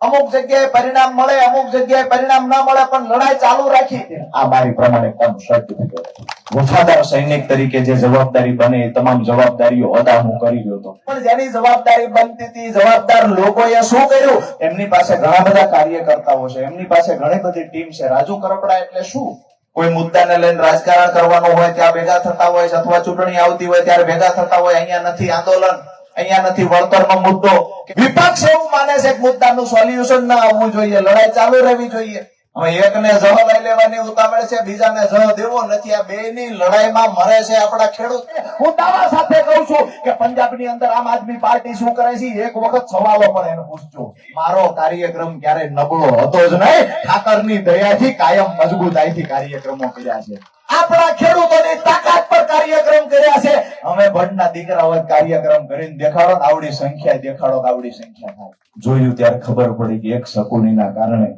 અમુક જગ્યાએ પરિણામ મળે, અમુક જગ્યાએ પરિણામ ના મળે, પણ લડાઈ ચાલુ રાખી. આ મારી પ્રમાણિકતાનું સર્ટિફિકેટ. વફાદાર સૈનિક તરીકે જે જવાબદારી બને એ તમામ જવાબદારીઓ અદા હું કરી રહ્યો હતો. પણ જેની જવાબદારી બનતી હતી, જવાબદાર લોકોએ શું કર્યું? એમની પાસે ઘણા બધા કાર્યકર્તાઓ છે, એમની પાસે ઘણી બધી ટીમ છે. રાજુ કરપડા એટલે શું? કોઈ મુદ્દાને લઈને રાજકારણ કરવાનું હોય ત્યાં ભેગા થતા હોય, અથવા ચૂંટણી આવતી હોય ત્યારે ભેગા થતા હોય. અહીંયા નથી આંદોલન, અહીંયા નથી વળતરનો મુદ્દો. વિપક્ષ એવું માને છે કે મુદ્દાનું સોલ્યુશન ના આવવું જોઈએ, લડાઈ ચાલુ રહેવી જોઈએ. હવે એકને જહ લઈ લેવાની ઉતાવળ છે, બીજાને જહ દેવો નથી. આ બેની લડાઈમાં મરે છે આપણા ખેડૂત. હું દાવા સાથે કહું છું કે પંજાબની અંદર આમ આદમી પાર્ટી શું કરે છે, એક વખત સવાલો પણ એને પૂછજો. મારો કાર્યક્રમ ક્યારે નબળો હતો જ નહીં. ઠાકરની દયાથી કાયમ મજબૂતાઈથી કાર્યક્રમો કર્યા છે. આપણા ખેડૂતોની તાકાત પર કાર્યક્રમ કર્યા છે. અમે ભટ્ટના દીકરાઓ કાર્યક્રમ કરીને દેખાડો, આવડી સંખ્યા દેખાડો, આવડી સંખ્યા થાય. જોયું ત્યારે ખબર પડી કે એક શકુનીના કારણે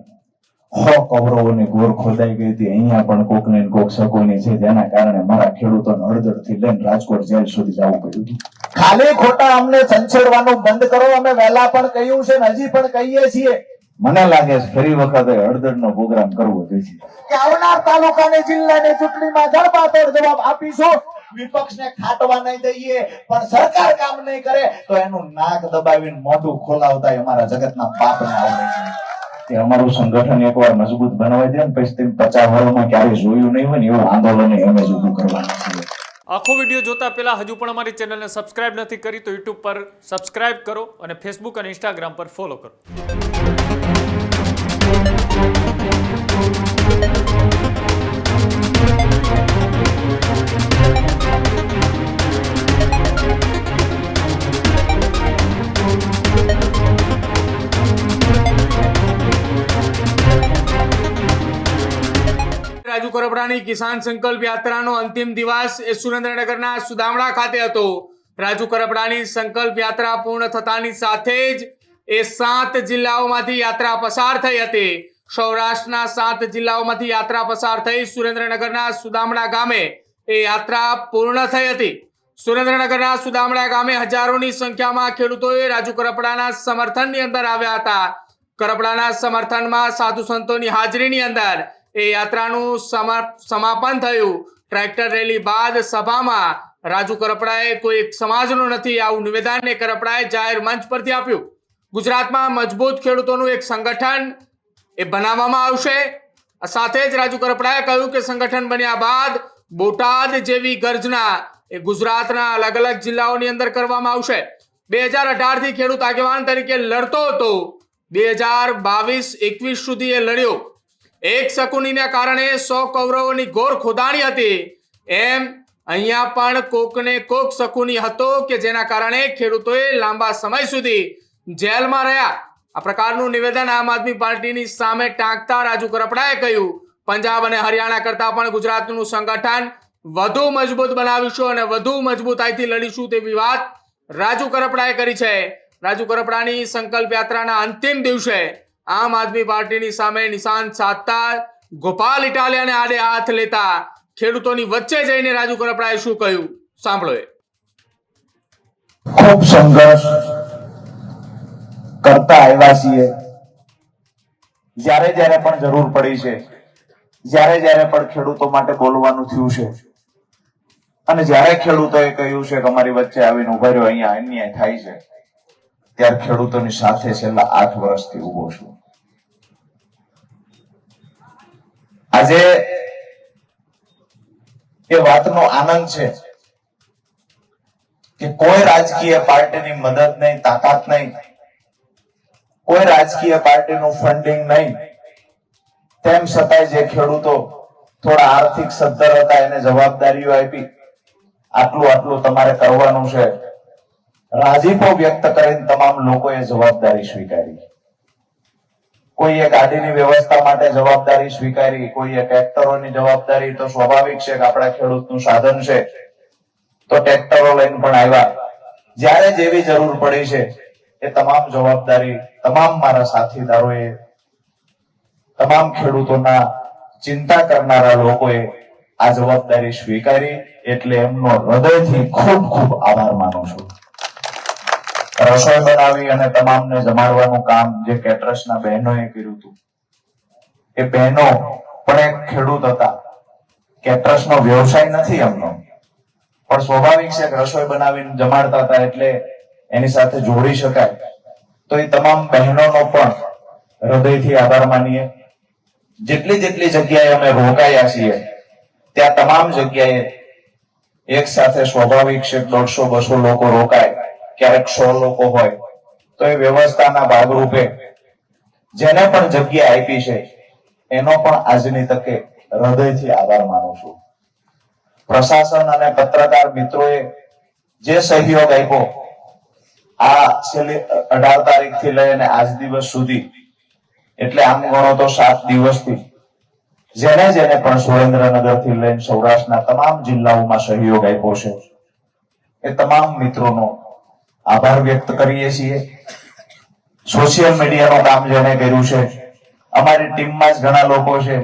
100 કૌરવોની ગોર ખોદાઈ ગઈ હતી. અહીંયા પણ કોક ને કોક શકુની છે, જેના કારણે મારા ખેડૂતોને અડધડથી લઈને રાજકોટ જેલ સુધી જવું પડ્યું. ખાલી ખોટા અમને સંછેડવાનું બંધ કરો. અમે વહેલા પણ કહ્યું છે ને હજી પણ કહીએ છીએ. મને લાગે છે ફરી વખતે હળદરનો પ્રોગ્રામ કરવો જોઈએ કે આવનાર તાલુકાની જિલ્લાની ચૂંટણીમાં જડબાતોડ જવાબ આપીશું. વિપક્ષને ખાટવા નહીં દઈએ, પણ સરકાર કામ નહીં કરે તો એનું નાક દબાવીને મોઢું ખોલાવતા અમારા જગતના બાપને આવડે છે. કે અમારું સંગઠન એકવાર મજબૂત બનાવી દે ને પછી 50 વર્ષમાં ક્યારે જોયું નહીં હોય ને એવું આંદોલન એમ જ ઊભું કરવાનું છે. આખો વિડીયો જોતા પહેલા હજુ પણ અમારી ચેનલને સબસ્ક્રાઇબ નથી કરી તો યુટ્યુબ પર સબસ્ક્રાઇબ કરો અને ફેસબુક અને ઇન્સ્ટાગ્રામ પર ફોલો કરો. રાજુ કરપડાની કિસાન સંકલ્પ યાત્રાનો અંતિમ દિવસ એ સુરેન્દ્રનગરના સુદામડા ખાતે હતો. રાજુ કરપડાની સંકલ્પ યાત્રા પૂર્ણ થતાની સાથે જ એ 7 જિલ્લાઓમાંથી યાત્રા પસાર થઈ હતી. સૌરાષ્ટ્રના 7 જિલ્લાઓમાંથી યાત્રા પસાર થઈ સુરેન્દ્રનગરના સુદામડા ગામે એ યાત્રા પૂર્ણ થઈ હતી. સુરેન્દ્રનગરના સુદામડા ગામે હજારોની સંખ્યામાં ખેડૂતોએ રાજુ કરપડાના સમર્થનની અંદર આવ્યા હતા. કરપડાના સમર્થનમાં સાધુ સંતોની હાજરીની અંદર એ યાત્રાનું સમાપન થયું. ટ્રેક્ટર રેલી બાદ સભામાં રાજુ કરપડાએ કોઈ એક સમાજનો નથી આવું નિવેદન કરપડાએ જાહેર મંચ પરથી આપ્યું. ગુજરાતમાં મજબૂત ખેડૂતોનું એક સંગઠન એ બનાવવામાં આવશે. સાથે જ રાજુ કરપડાએ કહ્યું કે સંગઠન બન્યા બાદ બોટાદ જેવી ગર્જના એ ગુજરાતના અલગ અલગ જિલ્લાઓની અંદર કરવામાં આવશે. 2018 થી ખેડૂત આગેવાન તરીકે લડતો હતો. 2022-21 સુધી એ લડ્યો. એક શકુનીના કારણે 100 કૌરવોની ગોર ખોદાણી હતી. એમ અહીંયા પણ કોકને કોક શકુની હતો કે જેના કારણે ખેડૂતોએ લાંબા સમય સુધી જેલમાં રહ્યા. આ પ્રકારનું નિવેદન આમ આદમી પાર્ટીની સામે ટાંકતા રાજુ કરપડાએ કહ્યું પંજાબ અને હરિયાણા કરતા પણ ગુજરાતનું સંગઠન વધુ મજબૂત બનાવીશું અને વધુ મજબૂતાઈથી લડીશું તેવી વાત રાજુ કરપડાએ કરી છે. રાજુ કરપડાની સંકલ્પ યાત્રાના અંતિમ દિવસે આમ આદમી પાર્ટીની સામે નિશાન સાધતા ગોપાલ ઇટાલિયાને આડે હાથ લેતા ખેડૂતોની વચ્ચે જઈને રાજુ કરપડાએ શું કહ્યું સાંભળો. ખૂબ સંઘર્ષ કરતા આવ્યા છીએ. જ્યારે જ્યારે પણ જરૂર પડી છે, જ્યારે જ્યારે પણ ખેડૂતો માટે બોલવાનું થયું છે અને જ્યારે ખેડૂતોએ કહ્યું છે કે અમારી વચ્ચે આવીને ઉભા રહ્યો, અહીંયા અન્યાય થાય છે, ત્યારે ખેડૂતોની સાથે છેલ્લા 8 વર્ષથી ઉભો છું. આજે એ વાતનો આનંદ છે કે કોઈ રાજકીય પાર્ટીની મદદ નહીં, તાકાત નહીં, કોઈ રાજકીય પાર્ટીનું ફંડિંગ નહીં, તેમ છતાંય જે ખેડૂતો થોડા આર્થિક સદ્ધર હતા એને જવાબદારીઓ આપી. આટલું તમારે કરવાનું છે, રાજીપો વ્યક્ત કરીને તમામ લોકોએ જવાબદારી સ્વીકારી. કોઈએ ગાડીની વ્યવસ્થા માટે જવાબદારી સ્વીકારી, કોઈએ ટ્રેક્ટરોની જવાબદારી. તો સ્વાભાવિક છે કે આપણા ખેડૂતનું સાધન છે તો ટ્રેક્ટરો લઈને પણ આવ્યા. જ્યારે જેવી જરૂર પડી છે એ તમામ જવાબદારી તમામ મારા સાથીદારોએ, તમામ ખેડૂતોના ચિંતા કરનારા લોકોએ આ જવાબદારી સ્વીકારી. એટલે એમનો હૃદયથી ખૂબ ખૂબ આભાર માનું છું. રસોઈ બનાવી અને તમામને જમાડવાનું કામ જે કેટરસના બહેનોએ કર્યું હતું, એ બહેનો પણ એક ખેડૂત હતા. કેટરસનો વ્યવસાય નથી એમનો, પણ સ્વાભાવિક છે કે રસોઈ બનાવીને જમાડતા હતા એટલે એની સાથે જોડી શકાય. તો એ તમામ બહેનોનો પણ હૃદયથી આભાર માનીએ. જેટલી જેટલી જગ્યાએ અમે રોકાયા છીએ ત્યાં તમામ જગ્યાએ એક સાથે સ્વાભાવિક છે 150-200 લોકો રોકાય, ક્યારેક 100 લોકો હોય, તો એ વ્યવસ્થાના ભાગરૂપે જેને પણ જગ્યા આપી છે એનો પણ આજની તકે હૃદયથી આભાર માનું છું. પ્રશાસન અને પત્રકાર મિત્રોએ જે સહયોગ આપ્યો આ છેલ્લી 18 તારીખથી લઈને આજ દિવસ સુધી, એટલે આમ ગણો તો 7 દિવસથી જેને જેને પણ સુરેન્દ્રનગરથી લઈને સૌરાષ્ટ્રના તમામ જિલ્લાઓમાં સહયોગ આપ્યો છે એ તમામ મિત્રોનો આભાર વ્યક્ત કરીએ છીએ. સોશિયલ મીડિયાનું કામ જેને કર્યું છે, અમારી ટીમમાં જ ઘણા લોકો છે,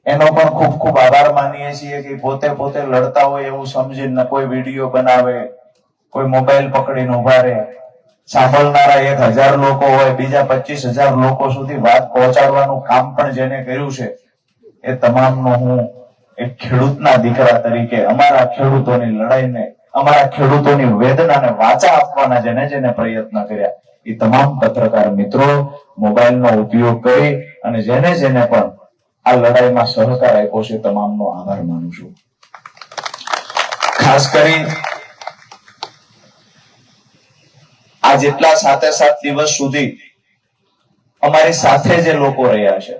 એનો પણ ખૂબ ખૂબ આભાર માનીએ છીએ કે પોતે લડતા હોય એવું સમજીને કોઈ વિડીયો બનાવે, કોઈ મોબાઈલ પકડીને ઉભા રહે. સાંભળનારા 1000 લોકો હોય, બીજા 25,000 લોકો સુધી વાત પહોંચાડવાનું કામ પણ જેને કર્યું છે એ તમામનો હું એક ખેડૂતના દીકરા તરીકે અમારા ખેડૂતોની લડાઈને, અમારા ખેડૂતોની વેદનાને વાચા આપવાના જેને જેને પ્રયત્ન કર્યા એ તમામ પત્રકાર મિત્રો, મોબાઈલનો ઉપયોગ કરી અને જેને જેને પણ આ લડાઈમાં સહકાર આપ્યો છે તમામનો આભાર માનું છું. ખાસ કરી આ જેટલા 7 દિવસ સુધી અમારી સાથે જે લોકો રહ્યા છે,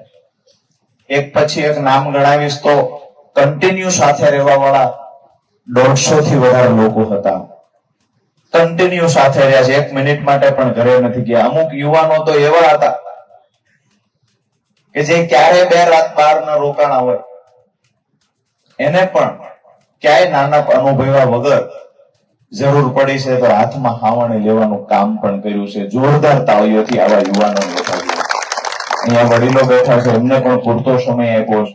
એક પછી એક નામ ગણાવીશ તો કન્ટિન્યુ સાથે રહેવા વાળા 150 થી વધારે લોકો હતા. કન્ટિન્યુ સાથે રહ્યા છે, 1 મિનિટ માટે પણ ઘરે નથી ગયા. અમુક યુવાનો તો એવા હતા કે જે ક્યારે 2 રાત બહાર ન રોકાણા હોય, એને પણ ક્યાંય નાનપ અનુભવ્યા વગર જરૂર પડી છે તો હાથમાં હાવણી લેવાનું કામ પણ કર્યું છે. જોરદાર તાળીઓથી આવા યુવાનોને વધાવ્યા. અહીંયા વડીલો બેઠા છે, એમને પણ પૂરતો સમય આપ્યો છે,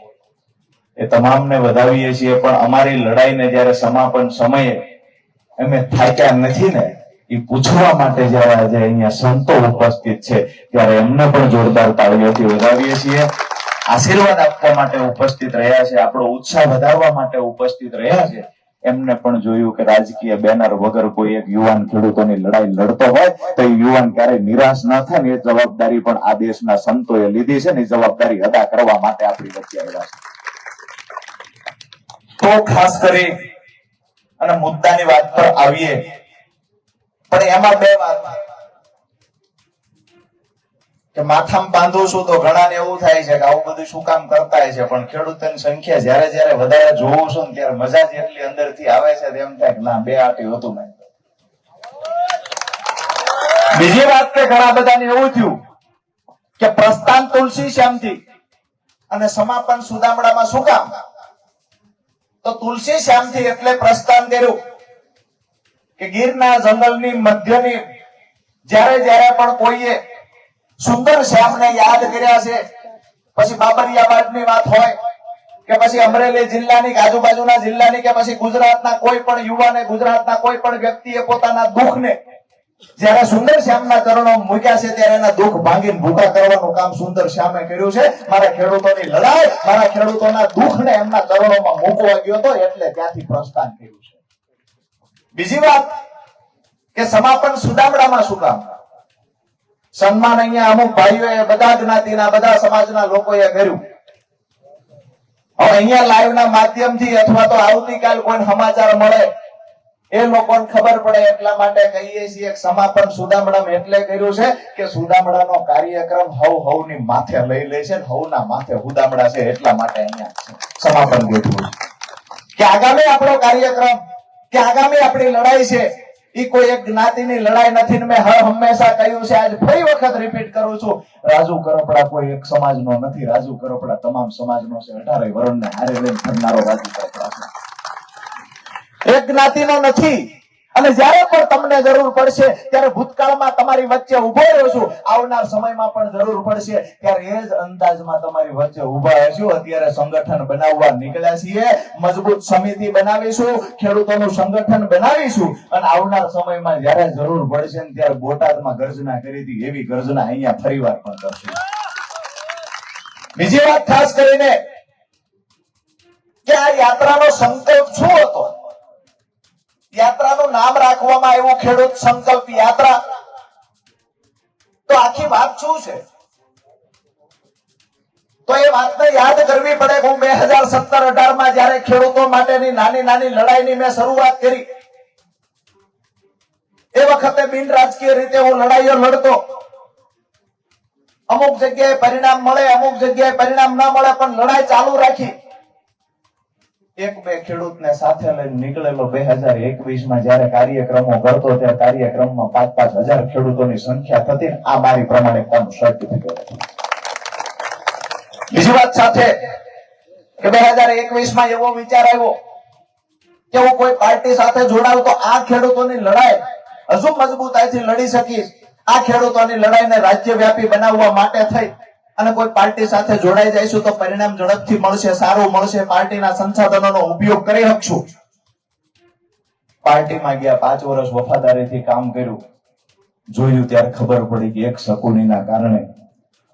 એ તમામને વધાવીએ છીએ. પણ અમારી લડાઈને જયારે સમાપન સમયે અમે થાક્યા નથી ને, એ પૂછવા માટે જયારે આજે અહીંયા સંતો ઉપસ્થિત છે ત્યારે એમને પણ જોરદાર તાળીઓથી વધાવીએ છીએ. આશીર્વાદ આપવા માટે ઉપસ્થિત રહ્યા છે, આપણો ઉત્સાહ વધારવા માટે ઉપસ્થિત રહ્યા છે. એમને પણ જોયું કે રાજકીય બેનર વગર કોઈ એક યુવાન ખેડૂતોની લડાઈ લડતો હોય તો એ યુવાન ક્યારેય નિરાશ ન થાય ને એ જવાબદારી પણ આ દેશના સંતોએ લીધી છે ને, એ જવાબદારી અદા કરવા માટે આપણી વચ્ચે આવ્યા છે. તો ખાસ કરી અને મુદ્દાની વાત પર આવીએ, પણ એમાં 2 વાત કે માથામાં બાંધું છું તો ઘણાને એવું થાય છે કે આવું બધું શું કામ કરતા છે, પણ ખેડૂતોની સંખ્યા જ્યારે વધારે જોઉં છું ને ત્યારે મજા જ એટલી અંદરથી આવે છે એમ થાય કે ના 2 આટી હતું નહીં. બીજી વાત કે ઘણા બધાને એવું થયું કે પ્રસ્થાન તુલસી શ્યામથી અને સમાપન સુદામડામાં શું કામ? તો તુલસી શ્યામથી એટલે પ્રસ્થાન કર્યું કે ગીરના જંગલની મધ્યની જ્યારે પણ કોઈએ સુંદર શ્યામને યાદ કર્યા છે, પછી બાબરિયાબાદની વાત હોય કે પછી અમરેલી જિલ્લાની આજુબાજુના જિલ્લાની કે પછી ગુજરાતના કોઈ પણ યુવાને, ગુજરાતના કોઈ પણ વ્યક્તિએ પોતાના દુઃખને જ્યારે સુંદર શ્યામના ચરણો મૂક્યા છે ત્યારે એના દુઃખ ભાંગીને ભૂકા કરવાનું કામ સુંદર શ્યામે કર્યું છે. મારા ખેડૂતોની લડાઈ, મારા ખેડૂતોના દુઃખને એમના ચરણોમાં મૂકવા ગયો હતો એટલે ત્યાંથી પ્રસ્થાન કર્યું છે. બીજી વાત કે સમાપન સુદામડામાં શું કામ? સન્માન અહીંયા અમુક ભાઈઓએ, બધા જ્ઞાતિના, બધા સમાજના લોકોએ કર્યું. હવે અહીંયા લાઈવના માધ્યમથી અથવા તો આવતીકાલ કોઈ સમાચાર મળે એ લોકોને ખબર પડે એટલા માટે કહીએ છીએ સમાપન સુદામડામાં એટલે કર્યું છે કે સુદામડાનો કાર્યક્રમ હવની માથે લઈ લે છે, હવના માથે હુદામડા છે એટલા માટે અહીંયા સમાપન ગોઠવ્યું છે કે આગામી આપણો કાર્યક્રમ, કે આગામી આપણી લડાઈ છે એ કોઈ એક જ્ઞાતિની લડાઈ નથી. મેં હંમેશા કહ્યું છે, આજ ફરી વખત રિપીટ કરું છું, રાજુ કરપડા કોઈ એક સમાજનો નથી, રાજુ કરપડા તમામ સમાજનો છે. 18 વરણને હારે લઈને ફરનારો રાજુ કરપડા છે, એક જ્ઞાતિનો નથી. અને જ્યારે પણ તમને જરૂર પડશે ત્યારે ભૂતકાળમાં તમારી વચ્ચે ઉભો રહ્યો છું, આવનાર સમયમાં પણ જરૂર પડશે ત્યારે એ જ અંદાજમાં તમારી વચ્ચે ઉભા રહેશું. અત્યારે સંગઠન બનાવવા નીકળ્યા છીએ, મજબૂત સમિતિ બનાવીશું, ખેડૂતોનું સંગઠન બનાવીશું અને આવનાર સમયમાં જ્યારે જરૂર પડશે ને ત્યારે બોટાદમાં ગર્જના કરી હતી એવી ગર્જના અહીંયા ફરીવાર પણ કરશું. બીજી વાત ખાસ કરીને કે આ યાત્રાનો સંકલ્પ શું હતો? યાત્રાનું નામ રાખવામાં આવ્યું ખેડૂત સંકલ્પ યાત્રા. તો આખી વાત શું છે? તો એ વાતને યાદ કરવી પડે. હું 2017-18 માં જ્યારે ખેડૂતો માટેની નાની નાની લડાઈની મેં શરૂઆત કરી, એ વખતે બિન રાજકીય રીતે હું લડાઈઓ લડતો. અમુક જગ્યાએ પરિણામ મળે, અમુક જગ્યાએ પરિણામ ન મળે, પણ લડાઈ ચાલુ રાખી. એક બે ખેડૂતને સાથે લઈને નીકળેલો 2021 માં જ્યારે કાર્યક્રમો કરતો ત્યારે કાર્યક્રમમાં 5,000 ખેડૂતોની સંખ્યા થતી. આ મારી પ્રમાણિકતાનું સર્ટિફિકેટ. બીજી વાત સાથે કે 2021 માં એવો વિચાર આવ્યો કે હું કોઈ પાર્ટી સાથે જોડાઉં તો આ ખેડૂતોની લડાઈ હજુ મજબૂતાઈથી લડી શકીશ. આ ખેડૂતોની લડાઈને રાજ્યવ્યાપી બનાવવા માટે થઈ અને કોઈ પાર્ટી સાથે જોડાઈ જઈશું તો પરિણામ ઝડપથી મળશે, સારું મળશે, પાર્ટીના સંસાધનોનો ઉપયોગ કરી શકશું. પાર્ટીમાં ગયા, 5 વર્ષ વફાદારીથી કામ કર્યું. જોયું ત્યારે ખબર પડી કે એક શકુનીના કારણે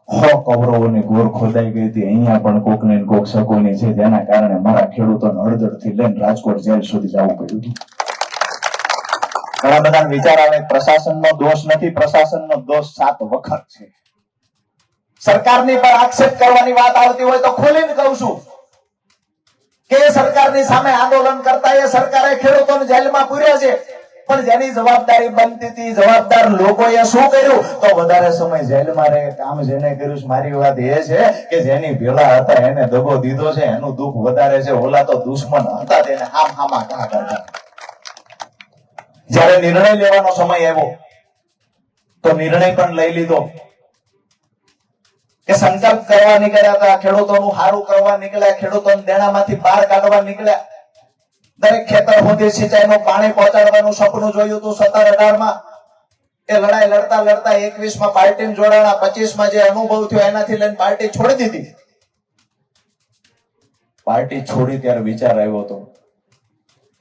100 કૌરવોની ગોર ખોદાઈ ગઈ હતી. અહીંયા પણ કોક ને કોક શકુની છે, જેના કારણે મારા ખેડૂતોને અડધડથી લઈને રાજકોટ જેલ સુધી જવું પડ્યું હતું. ઘણા બધા વિચાર આવે પ્રશાસનનો દોષ નથી, પ્રશાસનનો દોષ 7 વખત છે. સરકારની પર આક્ષેપ કરવાની વાત આવતી હોય તો ખોલીને કહું છું કે સરકારની સામે આંદોલન કરતા એ સરકારે ખેડૂતોને જેલમાં પૂર્યા છે, પણ જેની જવાબદારી બનતી હતી, જવાબદાર લોકોએ શું કર્યું? તો વધારે સમય જેલમાં રહે. કામ જેને કર્યું છે, મારી વાત એ છે કે જેની ભેળા હતા એને દગો દીધો છે, એનું દુઃખ વધારે છે. ઓલા તો દુશ્મન હતા તેને આમ આમાં કા કરતા. જ્યારે નિર્ણય લેવાનો સમય આવ્યો તો નિર્ણય પણ લઈ લીધો કે સંકલ્પ કરવા નીકળ્યા હતા, ખેડૂતોનું સારું કરવા નીકળ્યા, ખેડૂતોને દેણામાંથી બહાર કાઢવા નીકળ્યા. દરેક ખેતર સુધી સિંચાઈનું પાણી પહોંચાડવાનું સપનું જોયું હતું 17-18 માં. એ લડાઈ લડતા લડતા 21 માં પાર્ટીમાં જોડાણા. 25 માં જે અનુભવ થયો એનાથી લઈને પાર્ટી છોડી દીધી. પાર્ટી છોડી ત્યારે વિચાર આવ્યો હતો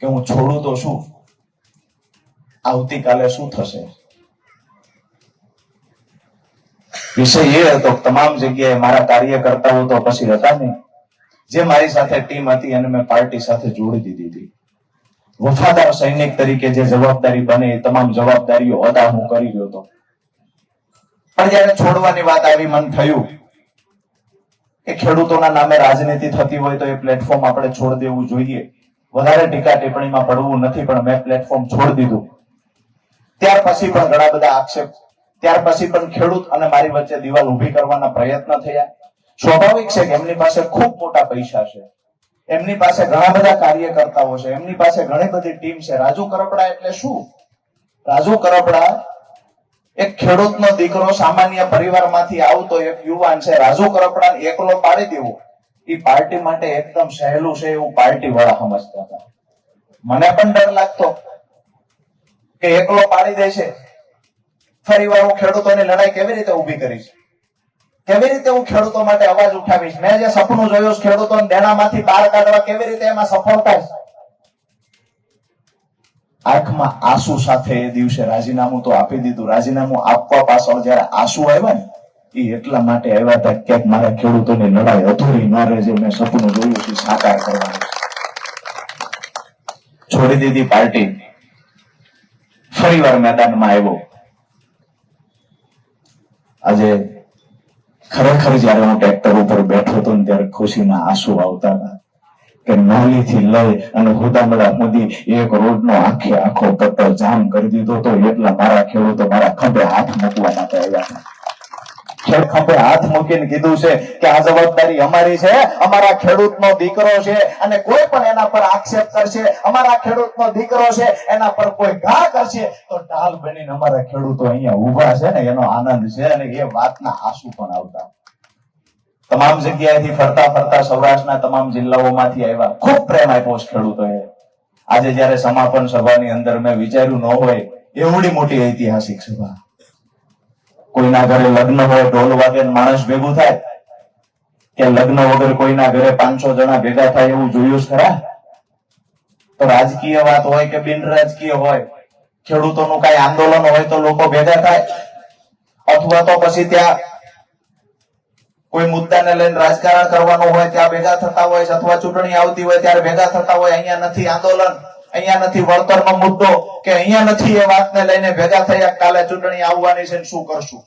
કે હું છોડું તો શું, આવતીકાલે શું થશે? વિષય એ હતો તમામ જગ્યાએ મારા કાર્યકર્તાઓ તો પછી હતા નહીં, જે મારી સાથે ટીમ હતી એને મેં પાર્ટી સાથે જોડી દીધી હતી. વફાદાર સૈનિક તરીકે જે જવાબદારી બને એ તમામ જવાબદારીઓ અદા હું કરી રહ્યો હતો. પણ જયારે છોડવાની વાત આવી, મન થયું કે ખેડૂતોના નામે રાજનીતિ થતી હોય તો એ પ્લેટફોર્મ આપણે છોડી દેવું જોઈએ. વધારે ટીકા ટિપ્પણીમાં પડવું નથી, પણ મેં પ્લેટફોર્મ છોડી દીધું. ત્યાર પછી પણ ઘણા બધા આક્ષેપ, ત્યાર પછી પણ ખેડૂત અને મારી વચ્ચે દિવાલ ઉભી કરવાના પ્રયત્ન થયા. સ્વાભાવિક છે કે એમની પાસે ખૂબ મોટા પૈસા છે, એમની પાસે ઘણા બધા કાર્યકર્તાઓ છે, એમની પાસે ઘણી બધી ટીમ છે. રાજુ કરપડા એટલે શું? રાજુ કરપડા એક ખેડૂતનો દીકરો, સામાન્ય પરિવારમાંથી આવતો એક યુવાન છે. રાજુ કરપડાને એકલો પાડી દેવો એ પાર્ટી માટે એકદમ સહેલું છે એવું પાર્ટી વાળા સમજતા હતા. મને પણ ડર લાગતો કે એકલો પાડી દે છે, ફરીવાર હું ખેડૂતોની લડાઈ કેવી રીતે ઉભી કરીશ, કેવી રીતે હું ખેડૂતો માટે અવાજ ઉઠાવીશ? મેં જે સપનું જોયું ખેડૂતોને દેણામાંથી બહાર કાઢવા, કેવી રીતે એમાં સફળ થાય? આંખમાં આંસુ સાથે એ દિવસે રાજીનામું તો આપી દીધું. રાજીનામું આપવા પાછળ જયારે આંસુ આવ્યા ને એ એટલા માટે આવ્યા હતા કે મારા ખેડૂતોની લડાઈ અધૂરી ન રહે, જે મેં સપનું જોયું છે સાકાર કરવાનું. છોડી દીધી પાર્ટી, ફરીવાર મેદાનમાં આવ્યો. આજે ખરેખર જયારે હું ટ્રેક્ટર ઉપર બેઠો હતો ને ત્યારે ખુશીના આંસુ આવતા હતા કે નોલીથી લઈ અને હુદામડા સુધી એક રોડનો આખે આખો પટ્ટો જામ કરી દીધો તો એટલા મારા ખેડૂતો મારા ખંભે હાથ મૂકવા માટે આવ્યા હતા. ખંભે હાથ મૂકીને કીધું છે કે આ જવાબદારી અમારી છે, અમારા ખેડૂતનો દીકરો છે અને કોઈ પણ એના પર આક્ષેપ કરશે, અમારા ખેડૂતનો દીકરો છે એના પર કોઈ ઘા કરશે તો ઢાલ બનીને અમારા ખેડૂતો અહીંયા ઉભા છે ને એનો આનંદ છે. અને એ વાતના આંસુ પણ આવતા. તમામ જગ્યાએથી ફરતા ફરતા સૌરાષ્ટ્રના તમામ જિલ્લાઓમાંથી આવ્યા. ખૂબ પ્રેમ આપ્યો ખેડૂતોએ. આજે જયારે સમાપન સભાની અંદર મેં વિચાર્યું ન હોય એવડી મોટી ઐતિહાસિક સભા, કોઈના ઘરે લગ્ન હોય, ઢોલ વાગે ને માણસ ભેગું થાય, કે લગ્ન વગર કોઈના ઘરે 500 જણા ભેગા થાય એવું જોયું જ ખરા? તો રાજકીય વાત હોય કે બિન રાજકીય હોય, ખેડૂતોનું કઈ આંદોલન હોય તો લોકો ભેગા થાય, અથવા તો પછી ત્યાં કોઈ મુદ્દાને લઈને રાજકારણ કરવાનું હોય ત્યાં ભેગા થતા હોય, અથવા ચૂંટણી આવતી હોય ત્યારે ભેગા થતા હોય. અહીંયા નથી આંદોલન, અહીંયા નથી વળતરનો મુદ્દો, કે અહીંયા નથી એ વાતને લઈને ભેગા થયા કાલે ચૂંટણી આવવાની છે શું કરશું?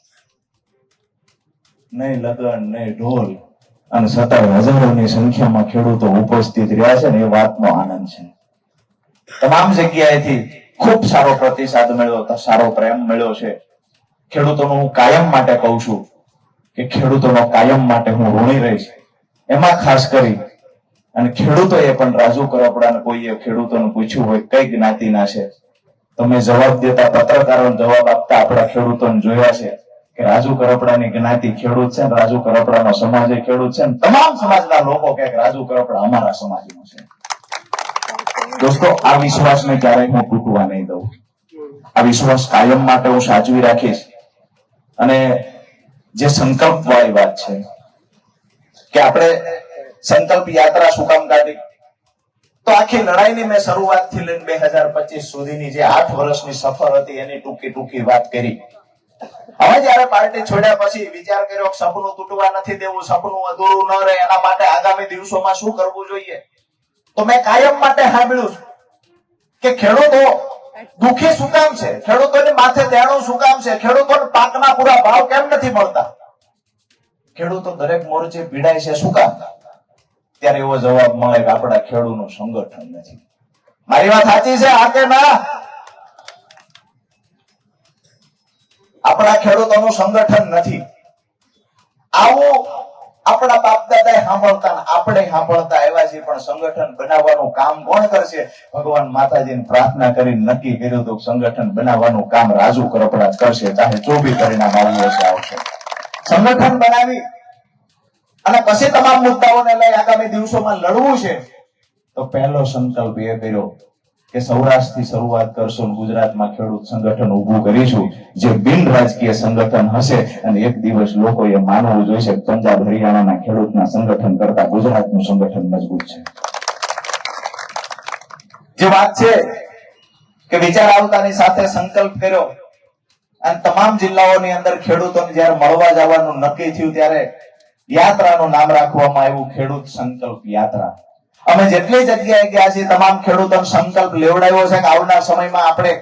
નહીં લગન, નહીં ઢોલ, અને છતાંય હજારોની સંખ્યામાં ખેડૂતો ઉપસ્થિત રહ્યા છે ને એ વાતનો આનંદ છે. તમામ જગ્યાએથી ખૂબ સારો પ્રતિસાદ મળ્યો, સારો પ્રેમ મળ્યો છે. ખેડૂતોનું હું કાયમ માટે કહું છું કે ખેડૂતોનો કાયમ માટે હું ઋણી રહીશ. એમાં ખાસ કરી અને ખેડૂતોએ પણ રાજુ કરપડાને કોઈએ ખેડૂતોને પૂછ્યું હોય કઈ જ્ઞાતિના છે, તમે જવાબ દેતા પત્રકારોને જવાબ આપતા આપણા ખેડૂતોને જોયા છે કે રાજુ કરપડાની જ્ઞાતિ ખેડૂત છે, રાજુ કરપડાનો સમાજ એ ખેડૂત છે, તમામ સમાજના લોકો કે રાજુ કરપડા અમારા સમાજનો છે. દોસ્તો, આ વિશ્વાસને ક્યારેય હું તૂટવા નહીં દઉં. આ વિશ્વાસ કાયમ માટે હું સાચવી રાખીશ. અને જે સંકલ્પ વાળી વાત છે કે આપણે સંકલ્પ યાત્રા શું કામ કાઢી, તો આખી લડાઈની મેં શરૂઆતથી લઈને 2025 સુધીની જે 8 વર્ષની સફર હતી એની ટૂંકી વાત કરી. હવે જયારે પાર્ટી છોડ્યા પછી વિચાર કર્યો કે સપનું તૂટવા નથી દેવું, સપનું અધૂરું ન રહે, એના માટે આગામી દિવસોમાં શું કરવું જોઈએ. તો મેં કાયમ માટે સાંભળ્યું કે ખેડૂતો દુખી શું કામ છે, ખેડૂતોની માથે દેણું શું કામ છે, ખેડૂતોને પાકના પૂરા ભાવ કેમ નથી મળતા, ખેડૂતો દરેક મોરચે પીડાય છે શું કામ? ત્યારે એવો જવાબ મળે કે આપણા ખેડૂતનું સંગઠન નથી. મારી વાત સાચી છે આ કે ના? આપણા ખેડૂતોનું સંગઠન નથી. આવું આપણા બાપ દાદાએ સાંભળતા, આપણે સાંભળતા આવ્યા છીએ, પણ સંગઠન બનાવવાનું કામ કોણ કરશે? ભગવાન માતાજીને પ્રાર્થના કરીને નક્કી કર્યું હતું સંગઠન બનાવવાનું કામ રાજુ કરપડા જ કરશે, ચાહે જો બી પરિણામ આવ્યું હશે આવશે. સંગઠન બનાવી અને પછી તમામ મુદ્દાઓને લઈ આગામી દિવસોમાં લડવું છે. તો પહેલો સંકલ્પ એ કર્યો કે સૌરાષ્ટ્રથી શરૂઆત કરશું, ગુજરાતમાં ખેડૂત સંગઠન ઉભું કરીશું, જે બિન રાજકીય સંગઠન હશે. અને એક દિવસ લોકોએ માનવું જોઈશે કે પંજાબ હરિયાણાના ખેડૂતના સંગઠન કરતા ગુજરાતનું સંગઠન મજબૂત છે. જે વાત છે કે વિચાર આવતાની સાથે સંકલ્પ કર્યો અને તમામ જિલ્લાઓની અંદર ખેડૂતોને જયારે મળવા જવાનું નક્કી થયું ત્યારે યાત્રાનું નામ રાખવામાં આવ્યું ખેડૂત સંકલ્પ યાત્રા. અમે જેટલી જગ્યાએ ગયા છીએ તમામ ખેડૂતોનો સંકલ્પ લેવડાવ્યો છે કે આવનાર સમયમાં આપણે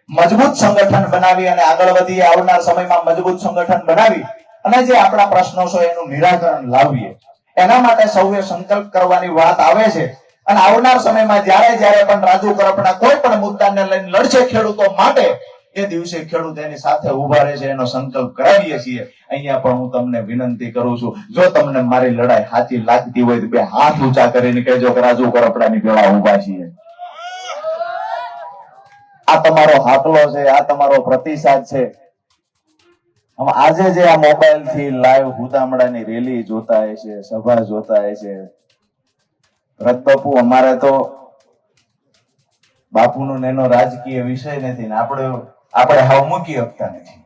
મજબૂત સંગઠન બનાવી અને આગળ વધીએ, આવનાર સમયમાં મજબૂત સંગઠન બનાવી અને જે આપણા પ્રશ્નો છે એનું નિરાકરણ લાવીએ. એના માટે સૌએ સંકલ્પ કરવાની વાત આવે છે. અને આવનાર સમયમાં જ્યારે પણ રાજુ કરપડા કોઈ પણ મુદ્દાને લઈને લડશે ખેડૂતો માટે, એ દિવસે ખેડૂત એની સાથે ઉભા રહે છે, એનો સંકલ્પ કરાવીએ છીએ. અહીંયા પણ હું તમને વિનંતી કરું છું, જો તમને મારી લડાઈ સાચી લાગતી હોય તો બે હાથ ઊંચા કરીને કહેજો કે રાજુ કરપડાની ભેળા ઉભા છીએ. આ તમારો હાકલો છે, આ તમારો પ્રતિસાદ છે. આજે જે આ મોબાઈલ થી લાઈવ હુતામડાની રેલી જોતા છે, સભા જોતા છે, રત બાપુ અમારે તો બાપુનો એનો રાજકીય વિષય નથી ને આપણે હાવ મૂકી શકતા નથી.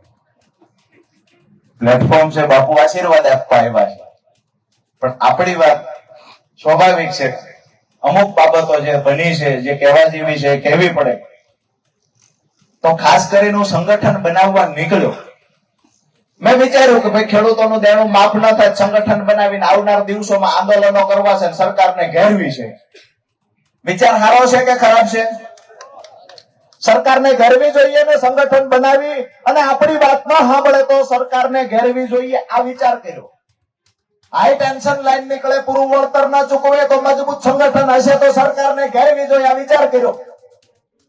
પ્લેટફોર્મ છે, બાપુ આશીર્વાદ આપવા આવ્યા છે, પણ આપણી વાત સ્વાભાવિક છે. અમુક બાબતો જે બની છે, જે કહેવા જેવી છે, કહેવી પડે. તો ખાસ કરીને હું સંગઠન બનાવવા નીકળ્યો. મેં વિચાર્યું કે ભાઈ ખેડૂતોનું દેણું માફ ન થાય, સંગઠન બનાવીને આવનાર દિવસોમાં આંદોલનો કરવા છે, સરકારને ઘેરવી છે. વિચાર સારો છે કે ખરાબ છે? સરકારને ઘેરવી જોઈએ ને સંગઠન બનાવી અને આપણી વાત ન સાંભળે તો સરકારને ઘેરવી જોઈએ, આ વિચાર કર્યો. હાઈ ટેન્શન લાઈન નીકળે, પૂરું વળતર ના ચૂકવે તો મજબૂત સંગઠન હશે તો સરકારને ઘેરવી જોઈએ, આ વિચાર કર્યો.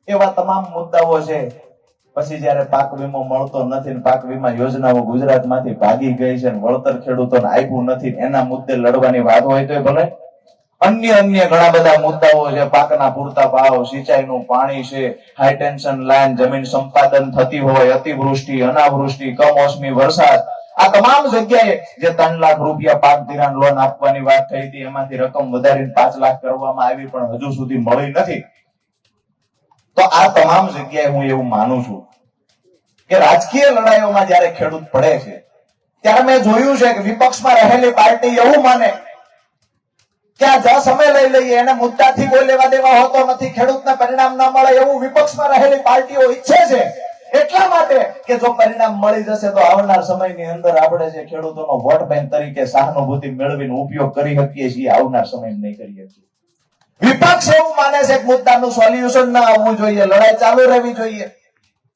એવા તમામ મુદ્દાઓ છે. પછી જયારે પાક વીમો મળતો નથી, પાક વીમા યોજનાઓ ગુજરાતમાંથી ભાગી ગઈ છે, વળતર ખેડૂતોને આપ્યું નથી, એના મુદ્દે લડવાની વાત હોય તો ભલે. અન્ય ઘણા બધા મુદ્દાઓ છે, પાકના પૂરતા ભાવ, સિંચાઈનું પાણી છે, હાઈ ટેન્શન લાઈન, જમીન સંપાદન થતી હોય, અતિવૃષ્ટિ, અનાવૃષ્ટિ, કમોસમી વરસાદ, આ તમામ જગ્યાએ જે 3 લાખ રૂપિયા પાક ધિરાણ લોન આપવાની વાત થઈ હતી, એમાંથી રકમ વધારીને 5 લાખ કરવામાં આવી, પણ હજુ સુધી મળી નથી. તો આ તમામ જગ્યાએ હું એવું માનું છું કે રાજકીય લડાઈઓમાં જ્યારે ખેડૂત પડે છે ત્યારે મેં જોયું છે કે વિપક્ષમાં રહેલી પાર્ટી એવું માને કે આ જ સમય લઈ લઈએ એને મુદ્દાથી કોઈ લેવા દેવા હોતો નથી, ખેડૂતને પરિણામ ન મળે એવું વિપક્ષમાં રહેલી પાર્ટીઓ ઈચ્છે છે એટલા માટે કે જો પરિણામ મળી જશે તો આવનાર સમયની અંદર આપણે જે ખેડૂતોનો વોટ બેંક તરીકે સહાનુભૂતિ મેળવીને ઉપયોગ કરી શકીએ છીએ આવનાર સમયમાં નહીં કરી શકીએ. વિપક્ષ એવું માને છે કે મુદ્દાનું સોલ્યુશન ના આવવું જોઈએ, લડાઈ ચાલુ રહેવી જોઈએ.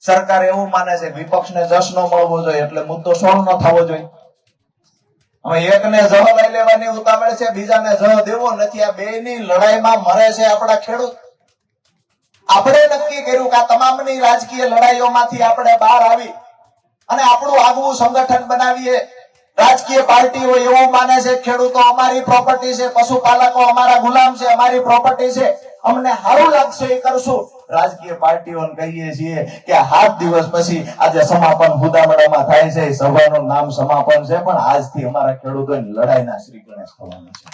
સરકાર એવું માને છે કે વિપક્ષને જશ ન મળવો જોઈએ એટલે મુદ્દો સોલ્વ ન થવો જોઈએ. હવે એકને જહ લઈ લેવાની ઉતાવળ છે, બીજાને જહ દેવો નથી. આ બેયની લડાઈમાં મરે છે આપણા ખેડૂત. આપણે નક્કી કર્યું કે આ તમામની રાજકીય લડાઈઓમાંથી આપણે બહાર આવી અને આપણું આગવું સંગઠન બનાવીએ. રાજકીય પાર્ટીઓ એવું માને છે ખેડૂતો અમારી પ્રોપર્ટી છે, પશુપાલકો અમારા ગુલામ છે, અમારી પ્રોપર્ટી છે, અમને સારું લાગશે એ કરશું. રાજકીય પાર્ટીઓને કહીએ છીએ કે 7 દિવસ પછી આજે સમાપન હુદામડામાં થાય છે, સભાનું નામ સમાપન છે, પણ આજથી અમારા ખેડૂતોની લડાઈના શ્રી ગણેશ થવાના છે.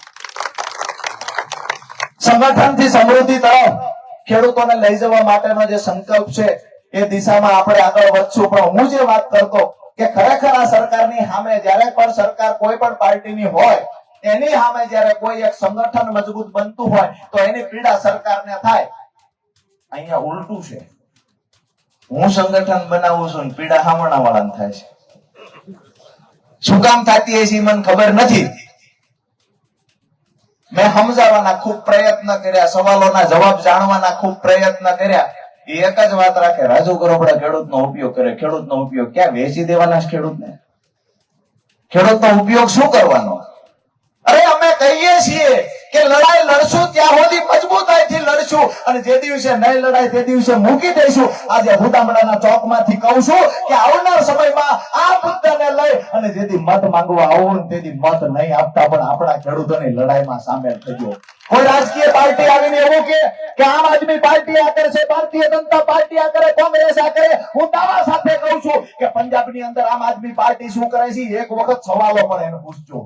સંગઠનથી સમૃદ્ધિ તરફ ખેડૂતોને લઈ જવા માટેનો જે સંકલ્પ છે એ દિશામાં આપણે આગળ વધશું. પણ હું જે વાત કરતો કે ખરેખર આ સરકારની સામે જ્યારે પણ સરકાર કોઈ પણ પાર્ટીની હોય એની સામે જ્યારે કોઈ એક સંગઠન મજબૂત બનતું હોય તો એની પીડા સરકારને થાય. અહીંયા ઉલટું છે, હું સંગઠન બનાવું છું ને પીડા સામણા વાળાને થાય છે. શું કામ થતી હશે મને ખબર નથી. મેં સમજાવવાના ખૂબ પ્રયત્ન કર્યા, સવાલોના જવાબ જાણવાના ખૂબ પ્રયત્ન કર્યા. એ એક જ વાત રાખે, રાજુ ગરોબડા ખેડૂતનો ઉપયોગ કરે. ખેડૂતનો ઉપયોગ ક્યાં વેચી દેવાના છે? ખેડૂતનો ઉપયોગ શું કરવાનો? અરે અમે કહીએ છીએ કે લડાઈ લડશું ત્યાં સુધી મજબૂતાઈથી લડશું અને જે દિવસે નહીં લડાય તે દિવસે મૂકી દઈશું. આજે હુદામડાના ચોકમાંથી કહું છું કે આવનાર સમયમાં આ મુદ્દાને લઈ અને જેથી મત માંગવા આવું તેથી મત નહીં આપતા પણ આપણા ખેડૂતોની લડાઈમાં સામેલ થજો. કોઈ રાજકીય પાર્ટી આવીને એવું કે આમ આદમી પાર્ટી આ કરે છે, ભારતીય જનતા પાર્ટી આ કરે, કોંગ્રેસ આ કરે, હું દાવા સાથે કહું છું કે પંજાબની અંદર આમ આદમી પાર્ટી શું કરે છે એક વખત સવાલો પણ એને પૂછજો.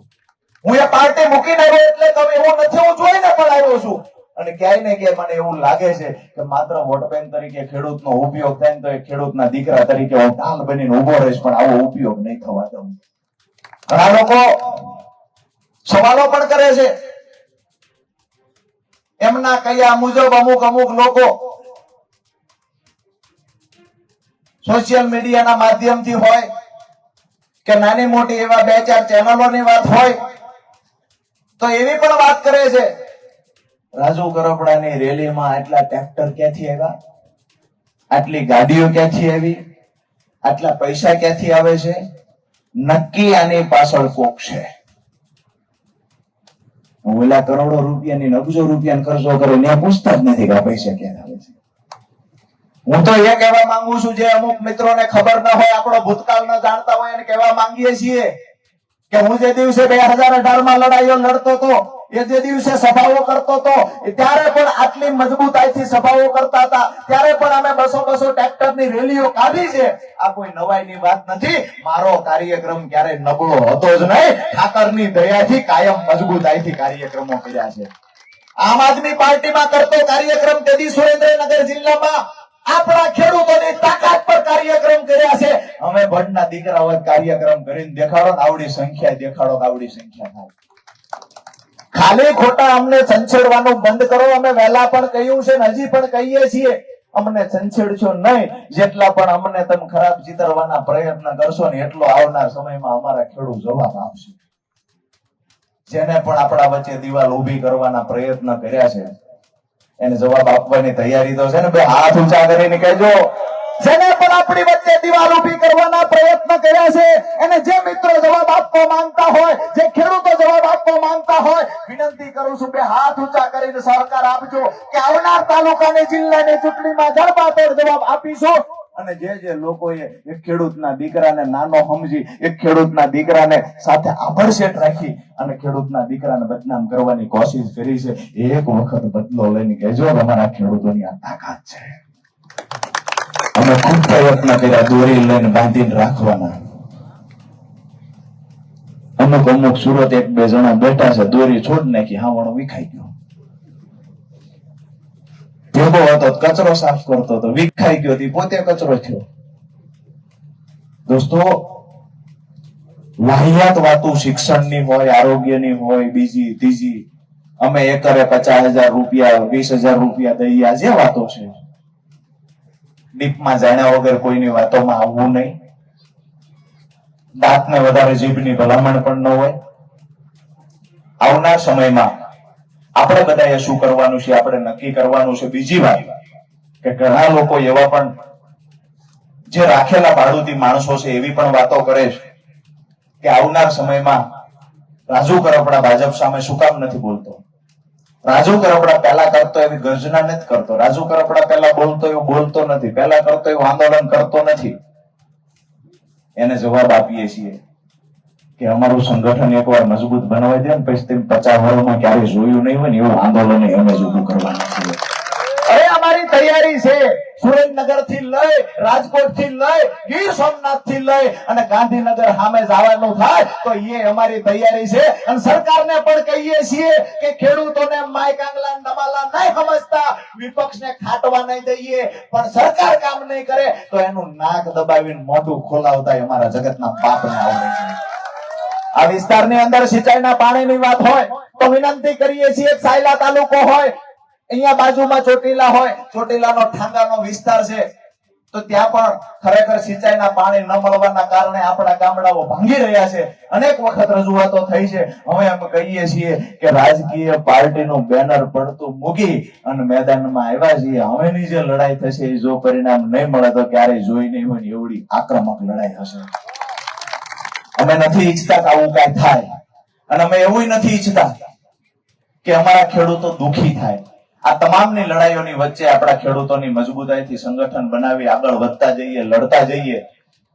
હું એ પાર્ટી મૂકીને આવ્યો એટલે તમે એવું નથી, હું જોઈને પણ આવ્યો છું. અને ક્યાંય ને ક્યાંય મને એવું લાગે છે કે માત્ર વોટ બેંક તરીકે ખેડૂતનો ઉપયોગ થાય તો એ ખેડૂતના દીકરા તરીકે હું ઢાલ બનીને ઉભો રહીશ, પણ આવો ઉપયોગ નહીં થવા દઉં. ઘણા લોકો સવાલો પણ કરે છે. એમના કયા મુજબ અમુક લોકો સોશિયલ મીડિયાના માધ્યમથી હોય કે નાની મોટી એવા 2-4 ચેનલોની વાત હોય તો એવી પણ વાત કરે છે રાજુ ગરોબડાની રેલીમાં આટલા ટ્રેક્ટર ક્યાંથી આવ્યા, આટલી ગાડીઓ ક્યાંથી આવી, આટલા પૈસા ક્યાંથી આવે છે, નક્કી આની પાછળ કોક છે. ઓલા કરોડો રૂપિયાની અબજો રૂપિયાની ખર્ચો કરે ને પૂછતા જ નથી કે પૈસા ક્યાં આવે છે. હું તો એ કહેવા માંગુ છું જે અમુક મિત્રોને ખબર ન હોય, આપણો ભૂતકાળ ન જાણતા હોય એને કહેવા માંગીએ છીએ કે હું જે દિવસે 2018 માં લડાઈઓ લડતો હતો, એ જે દિવસે સભાઓ કરતો હતો ત્યારે પણ આટલી મજબૂતાઈથી સભાઓ કરતા હતા, ત્યારે પણ અમે 200 ટ્રેક્ટરની રેલીઓ કાઢી છે. આ કોઈ નવાઈની વાત નથી. મારો કાર્યક્રમ ક્યારેય નબળો હતો જ નહીં. ઠાકરની દયાથી કાયમ મજબૂતાઈથી કાર્યક્રમો કર્યા છે. આમ આદમી પાર્ટીમાં કરતો કાર્યક્રમ તેથી સુરેન્દ્રનગર જિલ્લામાં આપણા ખેડૂતોની તાકાત પર કાર્યક્રમ કર્યા છે. અમે ભડના દીકરાઓ કાર્યક્રમ કરીને દેખાડો, આવડી સંખ્યા દેખાડો, આવડી સંખ્યા થાય. ખાલી ખોટા અમને છંછેડવાનું બંધ કરો. અમે વહેલા પણ કહ્યું છે ને હજી પણ કહીએ છીએ, અમને છંછેડશો નહીં. જેટલા પણ અમને તમે ખરાબ ચિતરવાના પ્રયત્ન કરશો ને એટલો આવનાર સમયમાં અમારા ખેડૂત જવાબ આપશે. જેને પણ આપણા વચ્ચે દિવાલ ઊભી કરવાના પ્રયત્ન કર્યા છે એને જવાબ આપવાની તૈયારી તો છે ને. બે હાથ ઊંચા કરીને કહેજો, જેને પણ આપણી વચ્ચે દિવાલ ઊભી કરવાના પ્રયત્ન કર્યા છે એને જે મિત્રો જવાબ આપવા માંગતા હોય, જે ખેડૂતો જવાબ આપવા માંગતા હોય, વિનંતી કરું છું બે હાથ ઊંચા કરીને સહકાર આપજો કે આવનાર તાલુકાની જિલ્લાની ચૂંટણીમાં જડબાતોડ જવાબ આપીશું. અને જે લોકોએ એક ખેડૂતના દીકરાને નાનો સમજી, એક ખેડૂતના દીકરાને સાથે આભડસેટ રાખી અને ખેડૂતના દીકરાને બદનામ કરવાની કોશિશ કરી છે, એક વખત બદલો લઈને કહેજો અમારા ખેડૂતોની આ તાકાત છે. અમે ખૂબ પ્રયત્ન કર્યા દોરી લઈને બાંધીને રાખવાના. અમુક સુરત 1-2 જણા બેઠા છે, દોરી છોડ નાખી, હાવણો વિખાઈ ગયો. ભેગો ઉભો હતો, કચરો સાફ કરતો હતો, વિખાઈ ગયો હતી, પોતે કચરો થયો. દોસ્તો, વાહિયાત વાતો શિક્ષણની હોય, આરોગ્યની હોય, બીજી ત્રીજી, અમે એકરે 50,000 રૂપિયા 20,000 રૂપિયા દઈએ, આ જે વાતો છે, ડીપમાં જાણ્યા વગર કોઈની વાતોમાં આવવું નહીં. દાંતને વધારે જીભની ભલામણ પણ ન હોય. આવનાર સમયમાં આપણે બધાએ શું કરવાનું છે, આપણે નક્કી કરવાનું છે. બીજી વાત કે ઘણા લોકો એવા પણ જે રાખેલા ભાડુતી માણસો છે એવી પણ વાતો કરે છે કે આવનાર સમયમાં રાજુ કરપડા ભાજપ સામે શું કામ નથી બોલતો. રાજુ કરપડા પહેલા કરતો એવી ગર્જના નથી કરતો. રાજુ કરપડા પહેલા બોલતો એવું બોલતો નથી, પહેલા કરતો એવું આંદોલન કરતો નથી. એને જવાબ આપીએ છીએ કે અમારું સંગઠન એકવાર મજબૂત બનાવી દે ને પછી તેમ 50 વર્ષમાં ક્યારેય જોયું નહીં હોય ને એવું આંદોલન અમે જ ઉભું કરવાનું છે. હવે અમારી તૈયારી છે સુરેન્દ્રનગર થી લઈ, રાજકોટ થી લઈ, ગીર સોમનાથ થી લઈ અને ગાંધીનગર સામે જવાનું થાય તો એ અમારી તૈયારી છે. અને સરકારને પણ કહીએ છીએ કે ખેડૂતોને માય કાંગલા નમાલા નહીં સમજતા, વિપક્ષને ખાટવા નહીં દઈએ, પણ સરકાર કામ નહીં કરે તો એનું નાક દબાવીને મોઢું ખોલાવતા અમારા જગતના બાપને આવડે છે. આ વિસ્તારની અંદર સિંચાઈના પાણીની વાત હોય તો વિનંતી કરીએ છીએ, સાયલા તાલુકો હોય, અહીંયા બાજુમાં ચોટીલા હોય, ચોટીલાનો ઠાંગાનો વિસ્તાર છે તો ત્યાં પણ ખરેખર સિંચાઈના પાણી ન મળવાના કારણે આપણા ગામડાઓ ભાંગી રહ્યા છે. અનેક વખત રજૂઆતો થઈ છે. હવે અમે કહીએ છીએ કે રાજકીય પાર્ટીનું બેનર પડતું મૂકી અને મેદાનમાં આવ્યા છીએ. હવેની જે લડાઈ થશે એ જો પરિણામ નહીં મળે તો ક્યારેય જોઈ નહીં હોય ને એવડી આક્રમક લડાઈ હશે. અમે નથી ઈચ્છતા કે આવું કઈ થાય અને અમે એવું નથી ઈચ્છતા કે અમારા ખેડૂતો દુખી થાય. આ તમામની લડાઈઓની વચ્ચે આપણા ખેડૂતોની મજબૂતાઈથી સંગઠન બનાવી આગળ વધતા જઈએ, લડતા જઈએ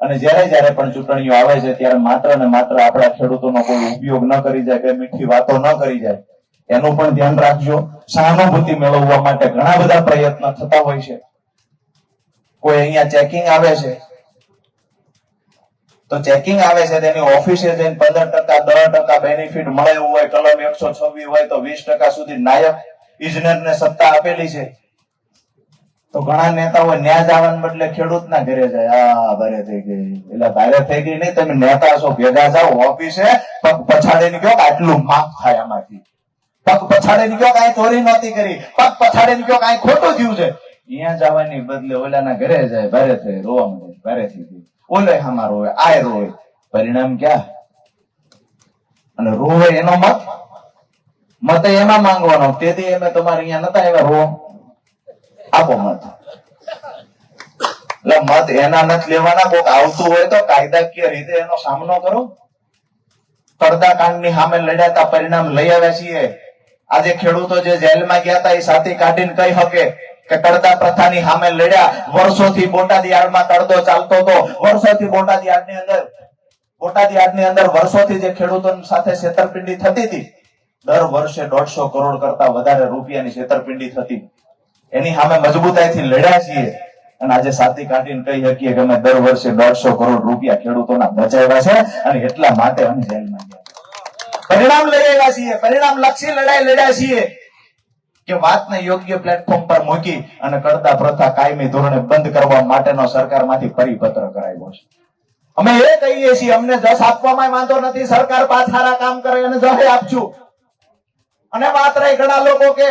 અને જ્યારે પણ ચૂંટણીઓ આવે છે ત્યારે માત્ર ને માત્ર આપણા ખેડૂતોનો કોઈ ઉપયોગ ન કરી જાય, કે મીઠી વાતો ન કરી જાય, એનું પણ ધ્યાન રાખજો. સહાનુભૂતિ મેળવવા માટે ઘણા બધા પ્રયત્ન થતા હોય છે. કોઈ અહીંયા ચેકિંગ આવે છે તો ચેકિંગ આવે છે તેની ઓફિસે જઈને 15% 10% બેનિફિટ મળે એવું હોય, કલમ 126 હોય તો 20% સુધી નાયબ ઇજનેરને સત્તા આપેલી છે. તો ઘણા નેતાઓ ન્યા જવાને બદલે ખેડૂતના ઘરે જાય. આ ભારે થઈ ગઈ, એટલે ભારે થઈ ગઈ નહીં, તમે નેતા છો, ભેગા જાઓ ઓફિસે, પગ પછાડીને કહો કે આટલું માફ થાય આમાંથી, પગ પછાડીને કહો કે આ ચોરી નહોતી કરી, પગ પછાડીને કહો કે આ ખોટું થયું છે. અહીંયા જવાની બદલે ઓલાના ઘરે જાય, ભારે થઈ રોવા મળે, ભારે થઈ ગઈ, ઓલે હામાં રોવે, આ રોવે, પરિણામ ક્યાં? અને રોવે એનો મત એમાં માંગવાનો. તેથી અમે તમારે અહીંયા નતા આવ્યા, રો આપો મત. એટલે મત એના નથી લેવાના. કોક આવતું હોય તો કાયદાકીય રીતે એનો સામનો કરો. પડદા કાંડની સામે લડ્યા હતા, પરિણામ લઈ આવ્યા છીએ. આજે ખેડૂતો જે જેલમાં ગયા હતા એ સાથી કાઢીને કહી શકે કે તળદા પ્રથાની સામે લડ્યા. વર્ષોથી બોટાદ યાર્ડમાં તળદો ચાલતો હતો, વર્ષોથી બોટાદ યાર્ડની અંદર વર્ષોથી જે ખેડૂતો સાથે છેતરપિંડી થતી હતી, દર વર્ષે 150 કરોડ કરતા વધારે રૂપિયાની છેતરપિંડી થતી, એની સામે મજબૂતાઈથી લડ્યા છીએ. અને આજે સાથી કાઢીને કહી શકીએ કે અમે દર વર્ષે 150 કરોડ રૂપિયા ખેડૂતોના બચાવ્યા છે અને એટલા માટે અમે જેલમાં ગયા. પરિણામ લઈ આવ્યા છીએ, પરિણામ લક્ષી લડાઈ લડ્યા છીએ કે વાતને યોગ્ય પ્લેટફોર્મ પર મૂકી અને કરતા પ્રથા કાયમી ધોરણે બંધ કરવા માટેનો સરકારમાંથી પરિપત્ર કરાવ્યો છે. અમે એ કહીએ છીએ, અમને જસ આપવામાં વાંધો નથી, સરકાર પાછારા કામ કરે અને જહે આપશું. અને વાત રહી ઘણા લોકો કે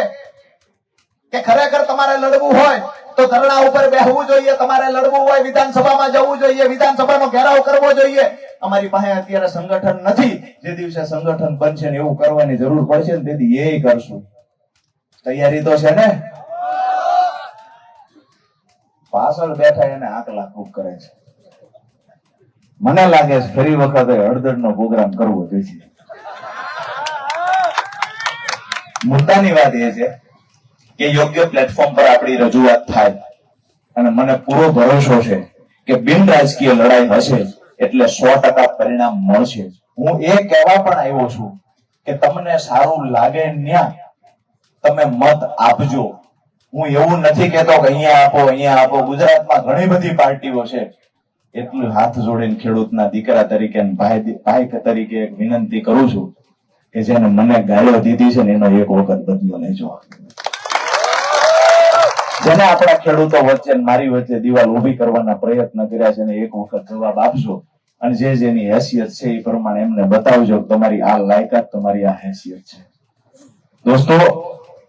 ખરેખર તમારે લડવું હોય તો ધરણા ઉપર બેસવું જોઈએ, તમારે લડવું હોય વિધાનસભામાં જવું જોઈએ, વિધાનસભાનો ઘેરાવ કરવો જોઈએ. અમારી પાસે અત્યારે સંગઠન નથી. જે દિવસે સંગઠન બનશે ને એવું કરવાની જરૂર પડશે ને તેથી એ કરશું. તૈયારી તો છે ને? પાછળ બેઠા એને આકલા ખૂબ કરે છે. મને લાગે છે ફરી વખતે હળદરનો પ્રોગ્રામ કરવો જોઈએ. મુદ્દાની વાત એ છે કે યોગ્ય પ્લેટફોર્મ પર આપણી રજૂઆત થાય અને મને પૂરો ભરોસો છે કે બિન રાજકીય લડાઈ હશે એટલે 100% પરિણામ મળશે. હું એ કહેવા પણ આવ્યો છું કે તમને સારું લાગે ન્યા તમે મત આપજો. હું એવું નથી કહેતો કે અહીંયા આપો અહીંયા આપો. ગુજરાતમાં ઘણી બધી પાર્ટીઓ છે. એટલું હાથ જોડીને ખેડૂતના દીકરા તરીકે ભાઈ તરીકે એક વિનંતી કરું છું કે જેને મને ગાળો દીધી છે ને એનો એક વખત બદલો લેજો. જેને આપણા ખેડૂતો વચ્ચે અને મારી વચ્ચે દિવાલ ઊભી કરવાના પ્રયત્ન કર્યા છે એને એક વખત જવાબ આપજો અને જે જેની હેસિયત છે એ પ્રમાણે એમને બતાવજો કે તમારી આ લાયકાત, તમારી આ હેસિયત છે. દોસ્તો,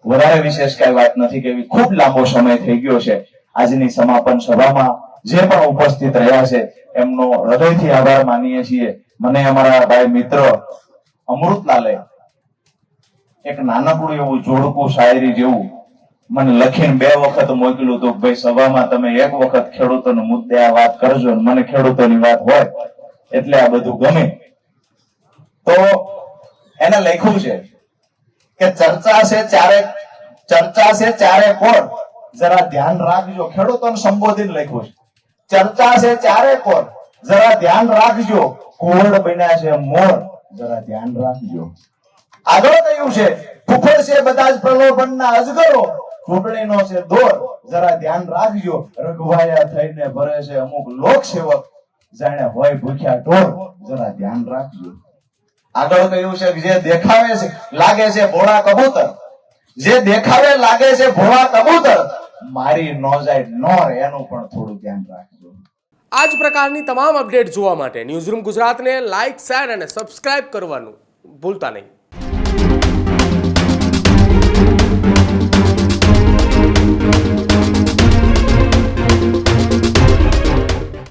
વધારે વિશેષ કઈ વાત નથી કેવી. ખૂબ લાંબો સમય થઈ ગયો છે. આજની સમાપન સભામાં જે પણ ઉપસ્થિત રહ્યા છે એમનો હૃદયથી આભાર માનીએ છીએ. મને અમારા ભાઈ મિત્ર અમૃતલાલે એક નાનકડું એવું જોડકું શાયરી જેવું મને લખીને 2 વખત મોકલ્યું હતું. ભાઈ, સભામાં તમે એક વખત ખેડૂતોના મુદ્દે આ વાત કરજો. મને ખેડૂતોની વાત હોય એટલે આ બધું ગમે. તો એને લખ્યું છે કે ચર્ચા છે ચારે કોર, જરા ધ્યાન રાખજો. ખેડૂતોને સંબોધિત લખ્યું છે. ચર્ચા છે ચારે કોર, જરા ધ્યાન રાખજો. કોડ બન્યા છે મોર, જરા ધ્યાન રાખજો. આગળ કહ્યું છે ફૂફડ છે બધા જ પ્રલોભનના અજગરો, ચૂંટણીનો છે દોર, જરા ધ્યાન રાખજો. રઘવાયા થઈને ભરે છે અમુક લોકસેવક, જાણે હોય ભૂખ્યા ઢોર, જરા ધ્યાન રાખજો. આગળ કહ્યું છે કે જે દેખાવે છે લાગે છે ભોળા કબૂતર, જે દેખાવે લાગે છે ભોળા કબૂતર, મારી નો જાય નોર, એનું પણ થોડું ધ્યાન રાખજો. આ જ પ્રકારની તમામ અપડેટ જોવા માટે ન્યૂઝરૂમ ગુજરાતને લાઇક, શેર અને સબસ્ક્રાઇબ કરવાનું ભૂલતા નહીં.